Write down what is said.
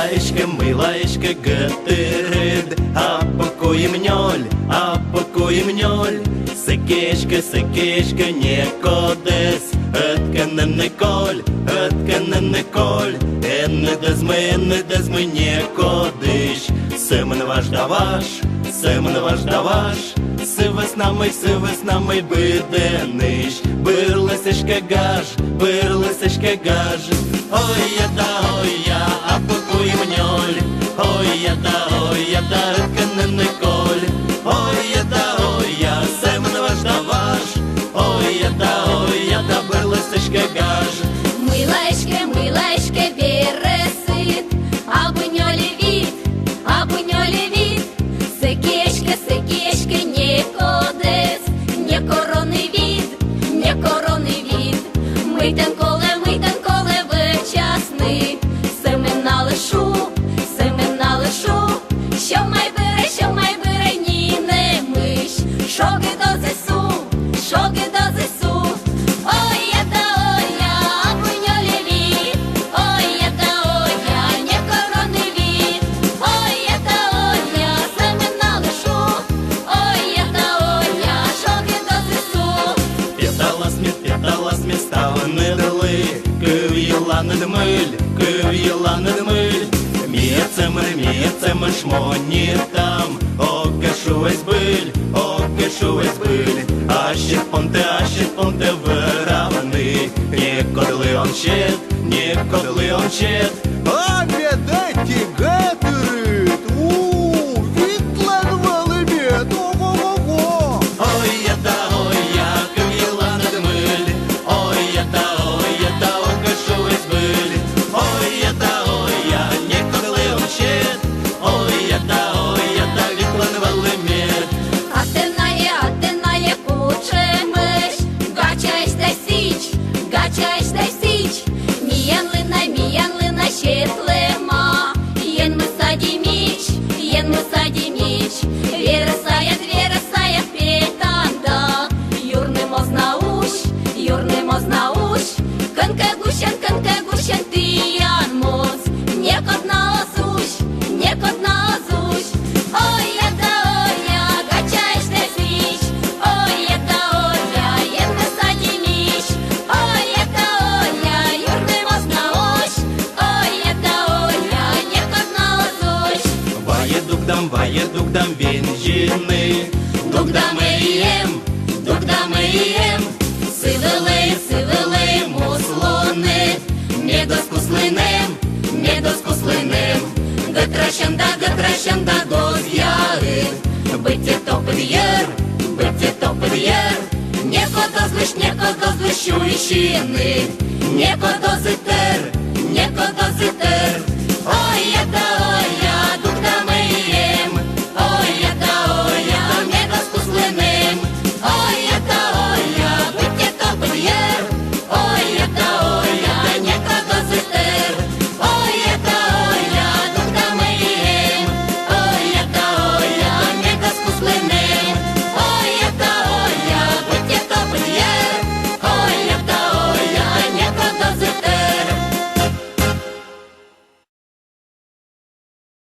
Милаешка, гатырыд, а покоим нёль. Секешка, не кодес, ötkenne Николь. Энне дезми, не кодиш. Семен ваш даваш, сиве з нами бидениш. Бирлисешка гаж, ой я, а покоим нёль. Ой я, ötkenne Николь. Ой я, семен ваш даваш. Ой я, бирлисешка гаж. Милаешка, бересит, абы нёле вид. Секешка, не кодес, не корони вид. Митен коле вечасни, семена лишу, що май бере, ні не миш. Шоги до ЗСУ. Ой я, абы нёле вид. Ой я, не корони вид. Ой я, семена лишу. Ой я, шоги до ЗСУ. П'яталас мі стали недали, кив'їла над миль. Міється ми шмоні там, окешу весь биль. А ще понте виравни, ніколи он щет. Обедайте, гатырыд, Витлан Валымет, ого-го-го. Ой я, кив'їла над миль. Ой я, окешу весь биль. Ой я, ніколи он щет. Ой я, Вітлан Валимет. Атенає кучемеш, гачаєш та січ. Міян лина щетлема, єн ми саді міч. Віра сая петанда, юрнемо знауш. Канка гущен, тиян моз, некот на озуш. Ой я, гачаєш та січ. Ой я, єн ми саді міч. Ой я, юрнемо знауш. Ой я, некот на озуш. Ває дугдам вінжини. Дугдами їм. Сивилей муслони. Не доскуслинем. Гетращанда доз'яри. Биттє то під'єр. Неко дозлищуйщини. Неко дозитер.